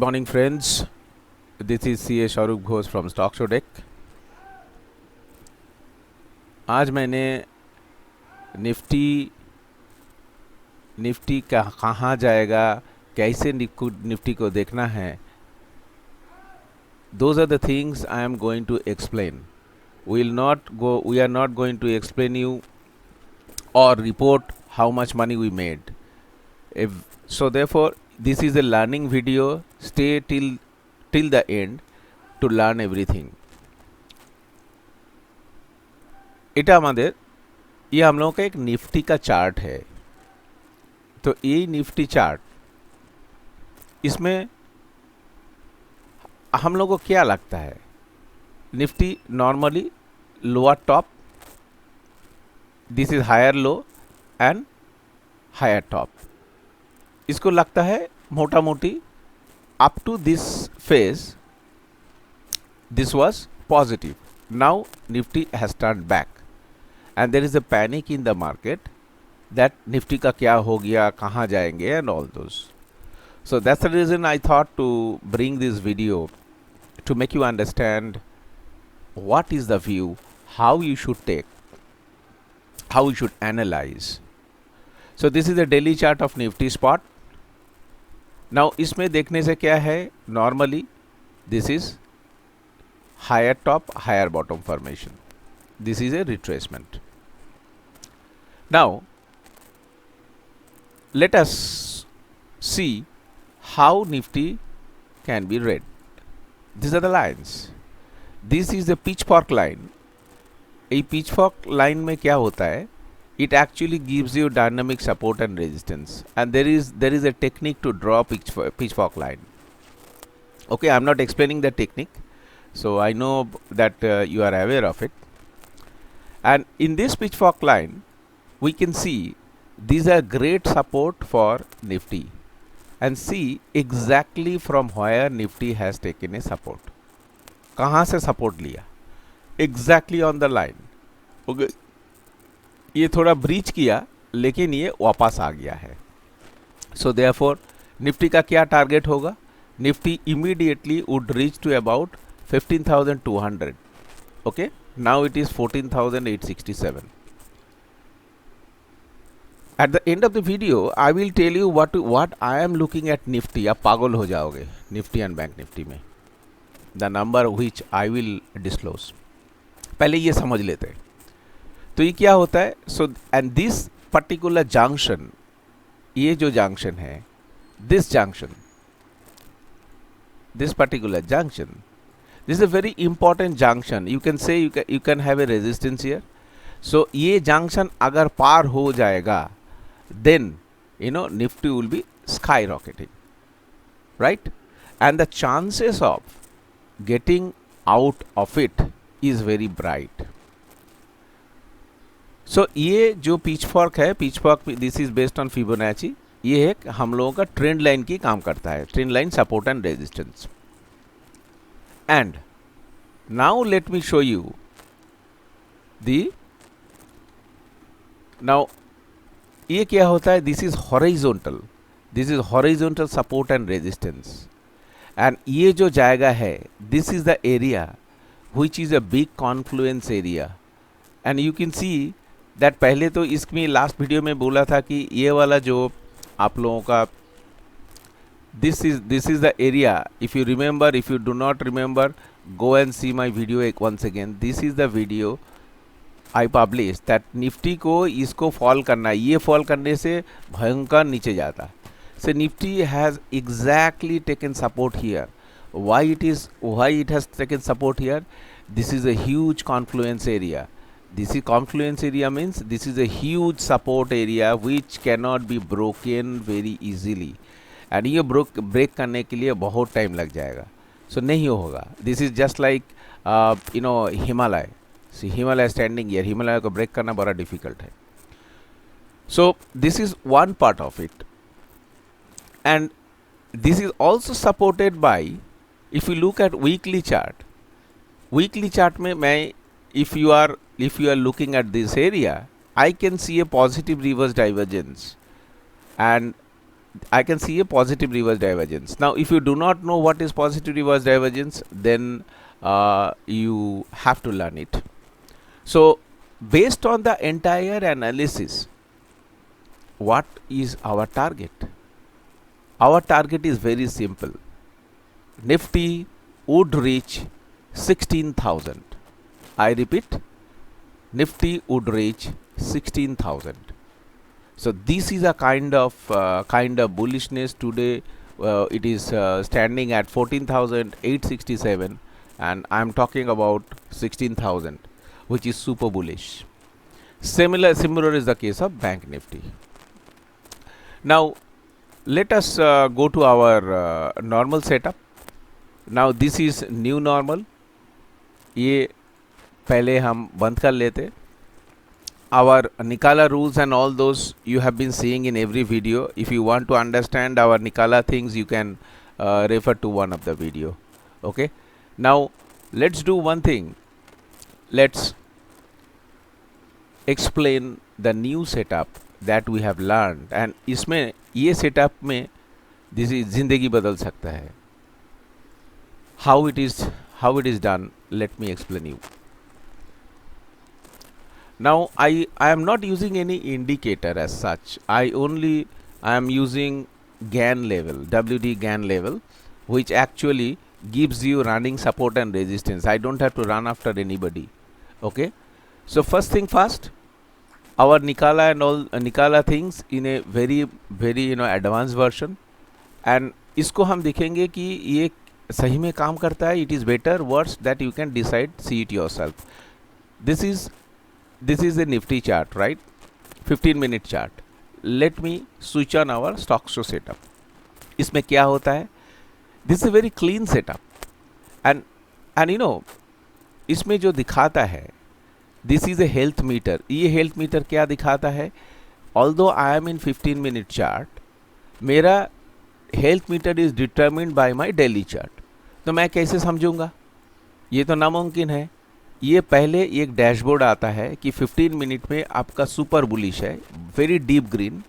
morning, friends. This is CA Shahrukh Ghosh from Stock Show Deck. आज मैंने Nifty Nifty कहाँ जाएगा, कैसे निफ्टी को देखना है, those are the things I am going to explain. We are not going to explain you or report how much money we made. So therefore, this is a learning video. Stay till the end to learn everything. এটা আমাদের ये हम लोगों का एक Nifty का chart है. तो ये निफ्टी चार्ट, इसमें हम लोगों को क्या लगता है, Nifty normally lower top, this is higher low and higher top, इसको लगता है मोटा मोटी up to this phase this was positive. Now Nifty has turned back and there is a panic in the market that Nifty का क्या हो गया, कहाँ जाएंगे and all those. So that's the reason I thought to bring this video to make you understand what is the view, how you should take, how you should analyze. So this is the daily chart of Nifty spot. Now इसमें देखने से क्या है, normally this is higher top higher bottom formation, this is a retracement. Now let us see how Nifty can be read. This are the lines. This is the pitchfork line. ये pitchfork line में क्या होता है, it actually gives you dynamic support and resistance, and there is a technique to draw pitchfork line. Okay, I'm not explaining the technique, so I know that you are aware of it. And in this pitchfork line we can see these are great support for Nifty, and see exactly from where Nifty has taken a support. कहाँ से support लिया, exactly on the line. Okay, ये थोड़ा breach किया लेकिन ये वापस आ गया है. सो देयरफॉर निफ्टी का क्या टारगेट होगा, Nifty immediately would reach to about 15,200. Okay, now it is 14,867. At the end of the video I will tell you what I am looking at Nifty. आप पागल हो जाओगे निफ्टी एंड बैंक निफ्टी में, the number which I will disclose. पहले ये समझ लेते हैं. तो ये क्या होता है, so and this particular junction, ये जो जंक्शन है, this particular junction, this is a very important junction. You can say you can have a resistance here. So ये junction अगर पार हो जाएगा, then Nifty will be skyrocketing, right? And the chances of getting out of it is very bright. सो ये जो pitchfork है, pitchfork this is based on Fibonacci, ये एक हम लोगों का ट्रेंड लाइन की काम करता है, trend line support and resistance. And now let me show you now ये क्या होता है, this is horizontal support and resistance. And ये जो जाएगा है, this is the area which is a big Confluence area. And you can see that पहले तो इसमें लास्ट वीडियो में बोला था कि ये वाला जो आप लोगों का this is the area. If you remember, if you do not remember, go and see my video once again. This is the video I publish that Nifty को इसको फॉल करना है. ये फॉल करने से भयंकर नीचे जाता है. So Nifty has exactly taken support here. Why it has taken support here, this is a huge confluence area. This is confluence area, means this is a huge support area which cannot be broken very easily. And ये break करने के लिए बहुत time लग जाएगा. So नहीं होगा. This is just like Himalaya. See, Himalaya standing here. Himalaya को break करना बड़ा difficult है. So this is one part of it. And this is also supported by, if you look at weekly chart में मैं if you are looking at this area, I can see a positive reverse divergence, and I can see a positive reverse divergence. Now, if you do not know what is positive reverse divergence, then you have to learn it. So, based on the entire analysis, what is our target? Our target is very simple. Nifty would reach 16,000. I repeat, Nifty would reach 16,000. So this is a kind of bullishness today. It is standing at 14,867, and I'm talking about 16,000, which is super bullish. Similar is the case of Bank Nifty. Now let us go to our normal setup. Now this is new normal. ये पहले हम बंद कर लेते. Our Nikala rules and all those you have been seeing in every video. If you want to understand our Nikala things, you can refer to one of the video. Okay. Now let's do one thing. Let's explain the new setup that we have learned, and इसमें ये setup में this is जिंदगी बदल सकता है. How it is done, let me explain you. Now I am not using any indicator as such. I am using GAN level, WD GAN level, which actually gives you running support and resistance. I don't have to run after anybody. Okay. So first thing first, our Nikala and all Nikala things in a very advanced version, and इसको हम देखेंगे कि ये सही में काम करता है. It is better, worse, that you can decide, see it yourself. This is a Nifty chart, right? 15-minute chart. Let me switch on our stock show setup. इसमें क्या होता है? This is a very clean setup, and इसमें जो दिखाता है, this is a health meter. ये health meter क्या दिखाता है? Although I am in 15-minute chart, मेरा health meter is determined by my daily chart. तो मैं कैसे समझूंगा? ये तो नामुमकिन है. ये पहले एक डैशबोर्ड आता है कि 15 मिनट में आपका सुपर बुलिश है, very deep green,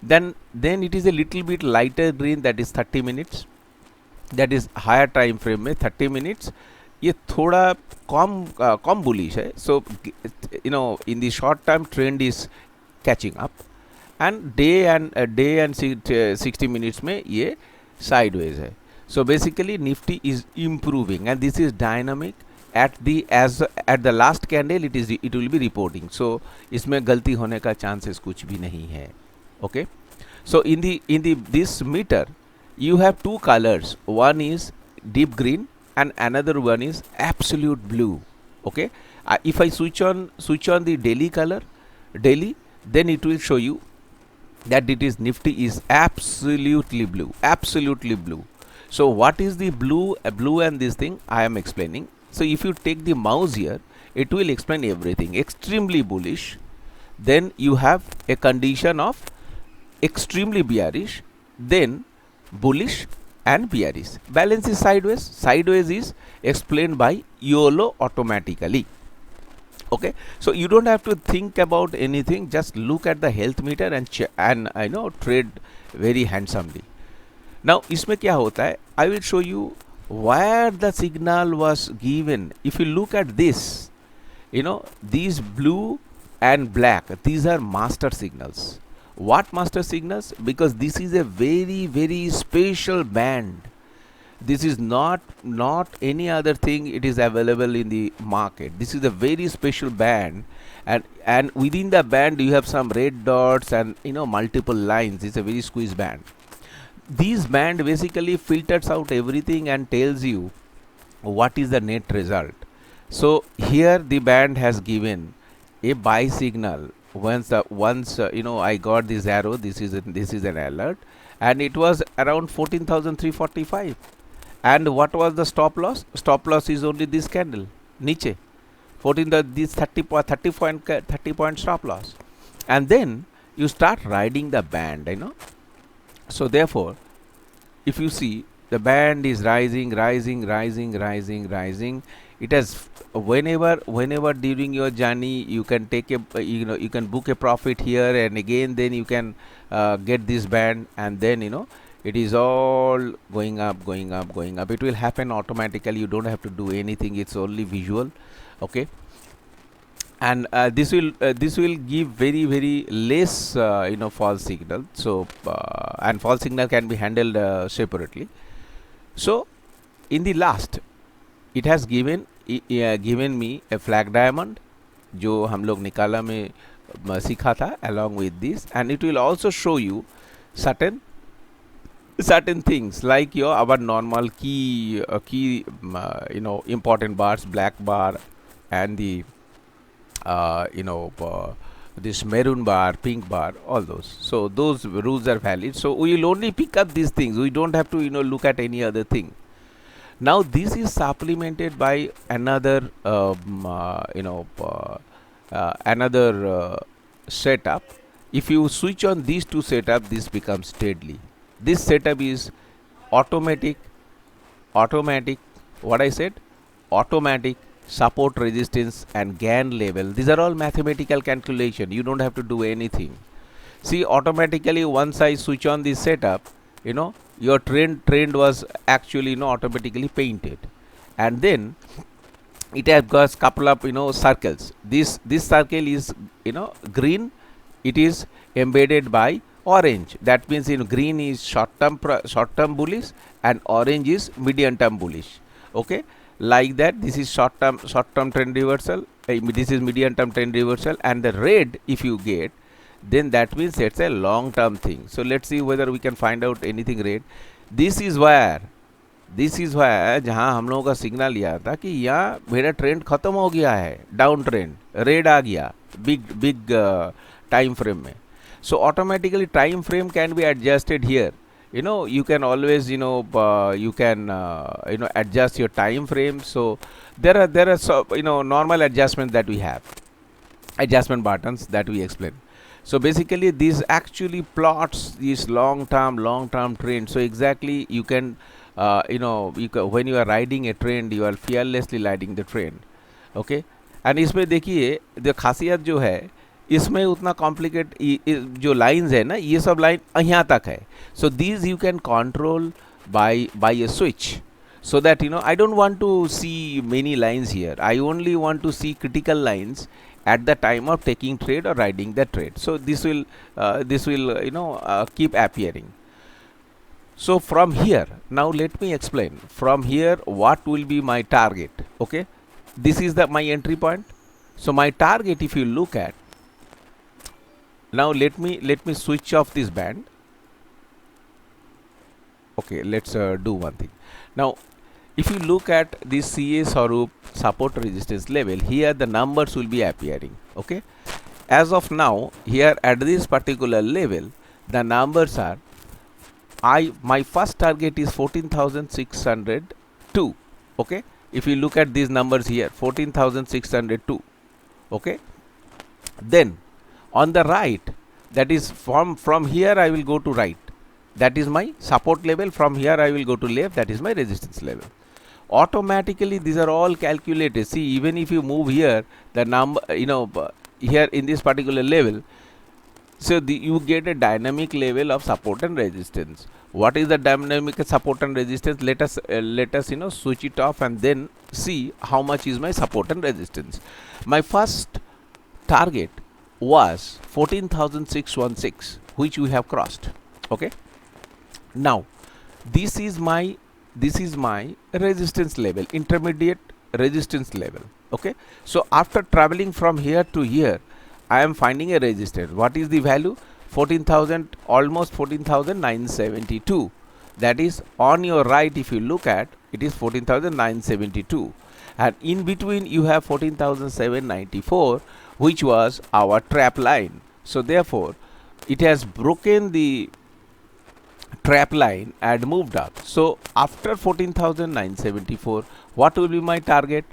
then it is a little bit lighter green, that is 30 minutes, that is higher time frame में 30 मिनट्स ये थोड़ा कम बुलिश है. So in the short term trend is catching up, and day and 60 minutes में ये sideways है. So basically Nifty is improving, and this is dynamic. At the last candle it will be reporting. So इसमें गलती होने का chances कुछ भी नहीं है. Okay. So in this meter you have two colors. One is deep green and another one is absolute blue. Okay. If I switch on the daily color, then it will show you that it is Nifty is absolutely blue. So what is the blue and this thing I am explaining. So if you take the mouse here, it will explain everything. Extremely bullish, then you have a condition of extremely bearish, then bullish and bearish. Balance is sideways. Sideways is explained by YOLO automatically. Okay, so you don't have to think about anything. Just look at the health meter and trade very handsomely. Now इसमें क्या होता है? I will show you where the signal was given. If you look at this, these blue and black, these are master signals. What master signals? Because this is a very, very special band. This is not any other thing it is available in the market. This is a very special band, and within the band you have some red dots and multiple lines. It's a very squeeze band. This band basically filters out everything and tells you what is the net result. So here the band has given a buy signal. Once I got this arrow, this is an alert, and it was around 14,345. And what was the stop loss? Stop loss is only this candle niche, 30 point stop loss, and then you start riding the band. So therefore, if you see the band is rising, it has, whenever during your journey you can take a, you can book a profit here, and again then you can get this band, and then it is all going up, going up, going up. It will happen automatically, you don't have to do anything, it's only visual. Okay, and this will give very less false signal. So and false signal can be handled separately. So in the last, it has given me a flag diamond जो हम लोग निकाला में सीखा था, along with this, and it will also show you certain things like our normal key important bars, black bar, and the this maroon bar, pink bar, all those. So those rules are valid. So we will only pick up these things. We don't have to look at any other thing. Now this is supplemented by another another setup. If you switch on these two setup, this becomes deadly. This setup is automatic, what I said, automatic support, resistance, and GAN level. These are all mathematical calculation, you don't have to do anything. See, automatically once I switch on this setup, your trend was actually automatically painted, and then it has got couple of circles. This circle is green, it is embedded by orange. That means green is short term bullish, and orange is medium term bullish. Okay, like that. This is short term trend reversal, this is medium term trend reversal, and the red if you get, then that means it's a long term thing. So let's see whether we can find out anything red. This is where जहाँ हम लोगों का signal लिया था कि यहाँ मेरा trend खत्म हो गया है, डाउन ट्रेंड, रेड आ गया बिग टाइम फ्रेम में. So automatically time frame can be adjusted here. You can always you can adjust your time frame. So there are so normal adjustments that we have, adjustment buttons that we explain. So basically this actually plots this long term trend. So exactly you can when you are riding a trend, you are fearlessly riding the trend. Okay, and इसमें देखिए the खासियत जो है, इसमें उतना complicate जो lines है ना, ये सब लाइन यहाँ तक है. So these you can control by A switch, so that I don't want to see many lines here. I only want to see critical lines at the time of taking trade or riding the trade. So this will keep appearing. So from here, now let me explain from here what will be my target. Okay, this is my entry point. So my target, if you look at, now let me switch off this band. Okay, let's do one thing. Now if you look at this CA Swarup support resistance level, here the numbers will be appearing. Okay, as of now here at this particular level, the numbers are, my first target is 14,602. Okay, if you look at these numbers here, 14,602. Okay, then on the right, that is from here I will go to right, that is my support level. From here I will go to left, that is my resistance level. Automatically these are all calculated. See, even if you move here, the number here in this particular level, so you get a dynamic level of support and resistance. What is the dynamic support and resistance? Let us switch it off and then see how much is my support and resistance. My first target was 14,616, which we have crossed. Okay, now this is my resistance level, intermediate resistance level. Okay, so after traveling from here to here, I am finding a resistance. What is the value? 14,000, almost 14,972. That is on your right. If you look at, it is 14,972, and in between you have 14,794, which was our trap line. So therefore it has broken the trap line and moved up. So after 14,974, what will be my target?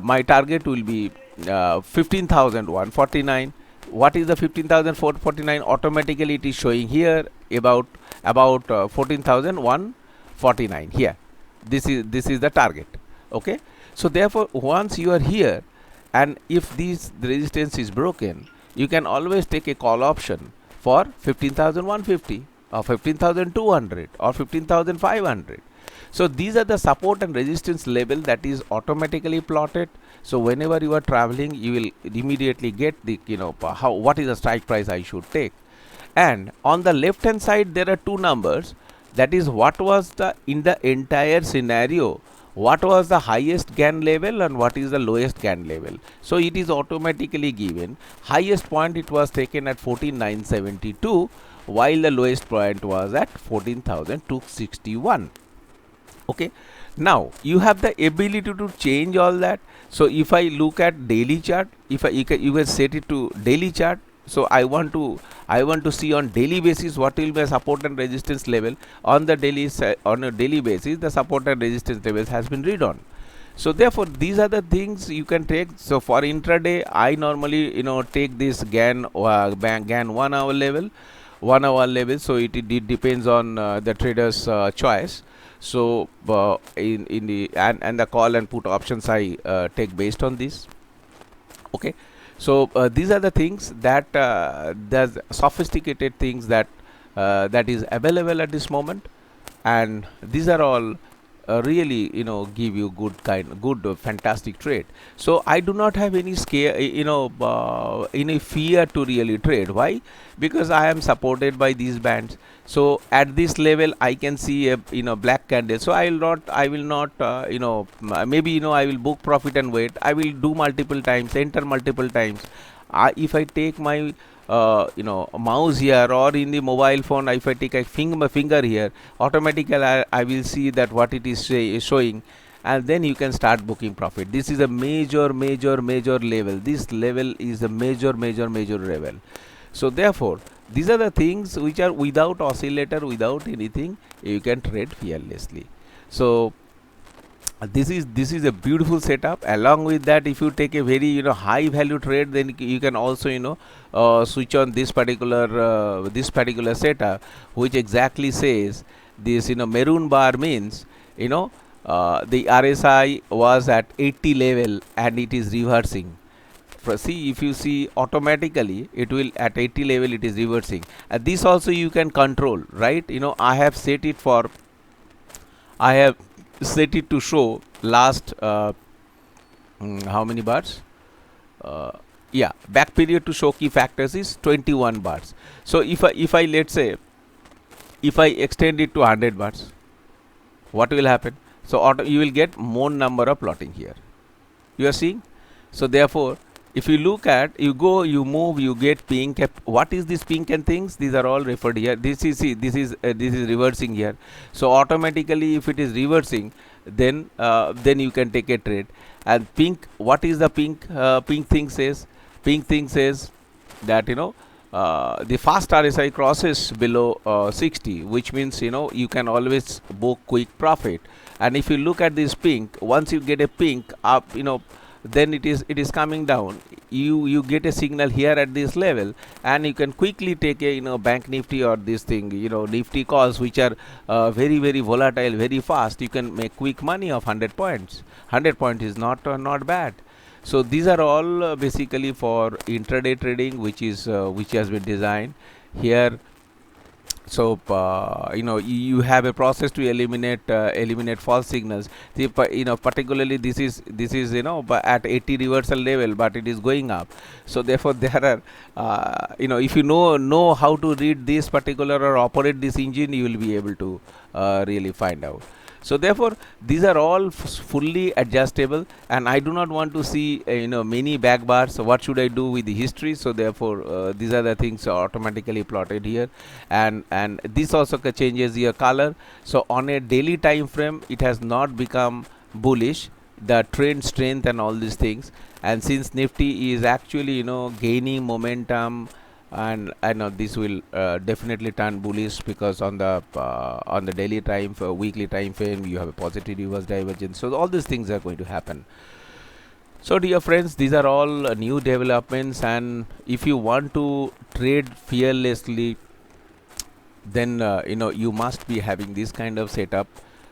My target will be 15,149. What is the 15,449? Automatically it is showing here about 14,149 here. This is the target. Okay, so therefore once you are here, and if the resistance is broken, you can always take a call option for 15,150 or 15,200 or 15,500. So these are the support and resistance level that is automatically plotted. So whenever you are traveling, you will immediately get the, how, what is the strike price I should take. And on the left hand side there are two numbers, that is what was the, in the entire scenario, what was the highest GAN level and what is the lowest GAN level. So it is automatically given. Highest point it was taken at 14,972, while the lowest point was at 14,261. Okay, now you have the ability to change all that. So if I look at daily chart, if you can set it to daily chart. So I want to see on daily basis what will be a support and resistance level. On the daily on a daily basis, the support and resistance levels has been read on. So therefore these are the things you can take. So for intraday, I normally take this GAN 1 hour level, so it depends on the trader's choice. So in the and the call and put options I take based on this. Okay, so these are the things that there's sophisticated things that that is available at this moment, and these are all really give you good fantastic trade. So I do not have any scare, any fear to really trade. Why? Because I am supported by these bands. So at this level I can see a black candle. So I will not maybe I will book profit and wait. I will do multiple times, enter multiple times. If I take my mouse here, or in the mobile phone, if I take my finger here, automatically I will see that what it is showing, and then you can start booking profit. This is a major level. This level is a major level. So therefore these are the things which are without oscillator, without anything, you can trade fearlessly. So this is a beautiful setup. Along with that, if you take a very high value trade, then you can also switch on this particular setup, which exactly says this maroon bar means the RSI was at 80 level and it is reversing. See, if you see, automatically it will at 80 level it is reversing. This also you can control, right? I have set it to show last how many bars, yeah, back period to show key factors is 21 bars. So if I let's say if I extend it to 100 bars, what will happen? So you will get more number of plotting here, you are seeing. So therefore if you look at, you go, you move, you get pink. What is this pink and things? These are all referred here. This is reversing here. So automatically if it is reversing, then you can take a trade. And pink, what is the pink? Pink thing says that the fast RSI crosses below 60, which means you can always book quick profit. And if you look at this pink, once you get a pink up, then it is coming down, you get a signal here at this level, and you can quickly take a bank nifty or this thing, nifty calls, which are very volatile, very fast. You can make quick money of 100 points. 100 points is not bad. So these are all basically for intraday trading, which has been designed here. So you have a process to eliminate false signals. Particularly this is at 80 reversal level, but it is going up. So therefore there are if you know how to read this particular or operate this engine, you will be able to really find out. So therefore these are all fully adjustable, and I do not want to see many back bars. So what should I do with the history? So therefore these are the things automatically plotted here, and this also changes your color. So on a daily time frame, it has not become bullish, the trend strength and all these things. And since Nifty is actually gaining momentum, and I know this will definitely turn bullish, because on the daily time, weekly time frame, you have a positive reverse divergence. So all these things are going to happen. So dear friends, these are all new developments, and if you want to trade fearlessly, then you must be having this kind of setup.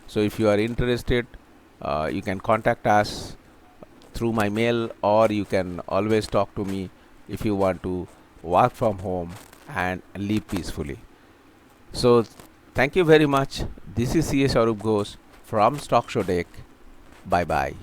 So if you are interested, You can contact us through my mail, or you can always talk to me if you want to work from home and live peacefully. So, thank you very much. This is C.A. Sarup Ghosh from Stock Show Deck. Bye bye.